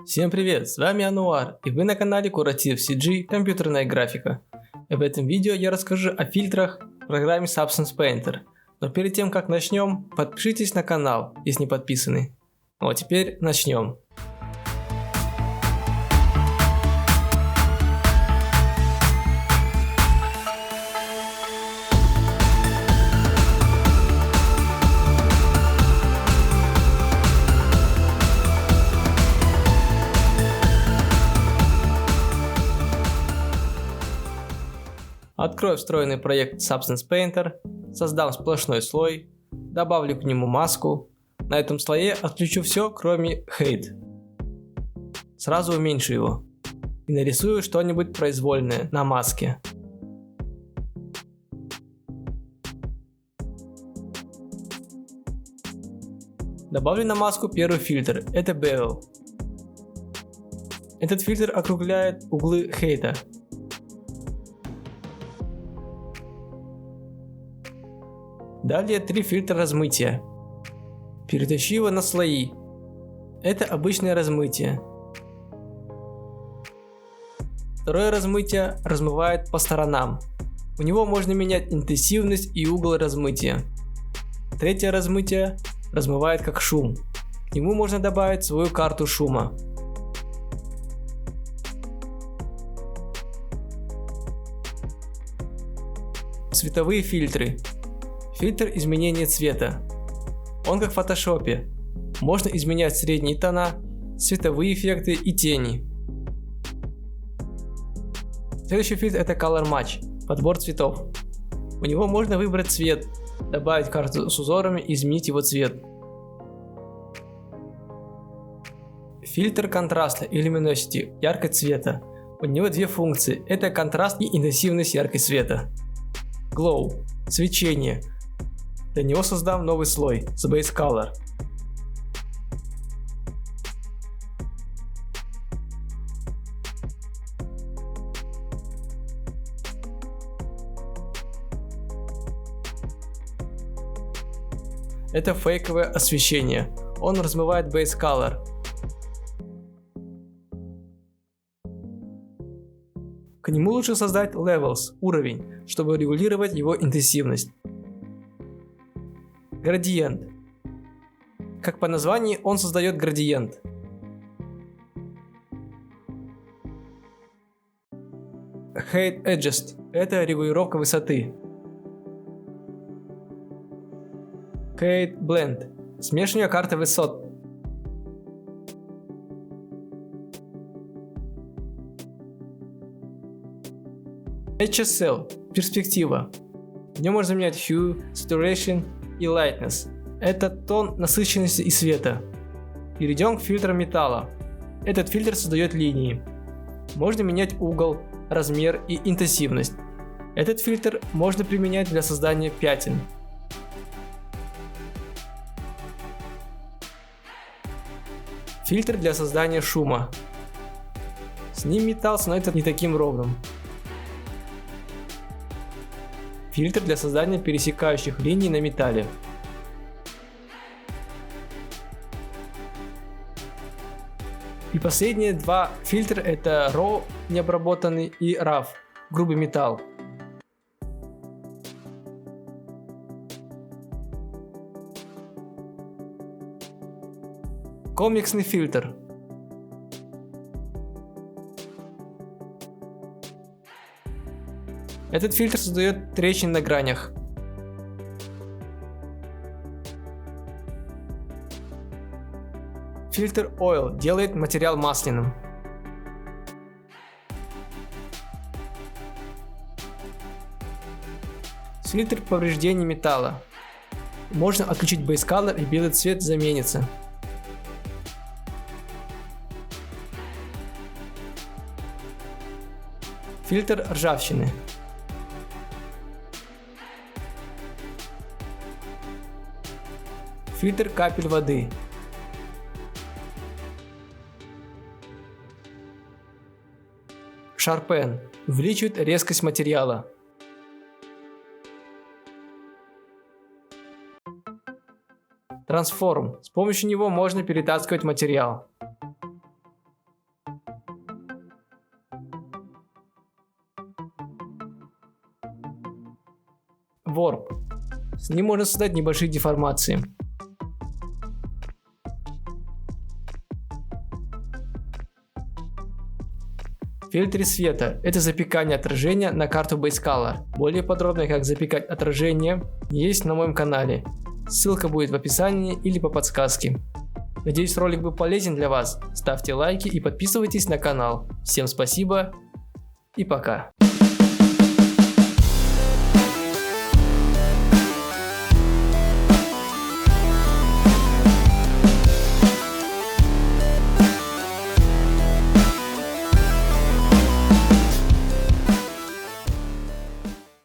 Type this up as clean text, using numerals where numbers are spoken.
Всем привет, с вами Ануар, и вы на канале Curative CG компьютерная графика. И в этом видео я расскажу о фильтрах в программе Substance Painter. Но перед тем как начнем, подпишитесь на канал, если не подписаны. Ну а теперь начнем. Открою встроенный проект Substance Painter, создам сплошной слой, добавлю к нему маску. На этом слое отключу все, кроме Hide. Сразу уменьшу его и нарисую что-нибудь произвольное на маске. Добавлю на маску первый фильтр, это Bevel. Этот фильтр округляет углы хейта. Далее три фильтра размытия. Перетащу его на слои. Это обычное размытие. Второе размытие размывает по сторонам. У него можно менять интенсивность и угол размытия. Третье размытие размывает как шум. К нему можно добавить свою карту шума. Цветовые фильтры. Фильтр изменения цвета. Он как в фотошопе. Можно изменять средние тона, цветовые эффекты и тени. Следующий фильтр это Color Match, подбор цветов. У него можно выбрать цвет, добавить карту с узорами и изменить его цвет. Фильтр контраста и luminosity, яркость цвета. У него две функции, это контраст и интенсивность яркость света. Glow, свечение. Для него создам новый слой, The Base Color. Это фейковое освещение. Он размывает Base Color. К нему лучше создать Levels, уровень, чтобы регулировать его интенсивность. Градиент. Как по названию, он создает градиент. Height Adjust. Это регулировка высоты. Height Blend. Смешивание карты высот. HSL. Перспектива. В нем можно менять Hue, Saturation и Lightness. Это тон насыщенности и света. Перейдем к фильтрам металла. Этот фильтр создает линии. Можно менять угол, размер и интенсивность. Этот фильтр можно применять для создания пятен. Фильтр для создания шума. С ним металл становится не таким ровным. Фильтр для создания пересекающих линий на металле. И последние два фильтра это Raw необработанный и Rough грубый металл. Комиксный фильтр. Этот фильтр создает трещины на гранях. Фильтр Oil делает материал масляным. Фильтр повреждений металла. Можно отключить Base Color и белый цвет заменится. Фильтр ржавчины. Фильтр капель воды. Sharpen увеличивает резкость материала. Transform. С помощью него можно перетаскивать материал. Warp. С ним можно создать небольшие деформации. Фильтры света – это запекание отражения на карту Base Color. Более подробно, как запекать отражение, есть на моем канале. Ссылка будет в описании или по подсказке. Надеюсь, ролик был полезен для вас. Ставьте лайки и подписывайтесь на канал. Всем спасибо и пока.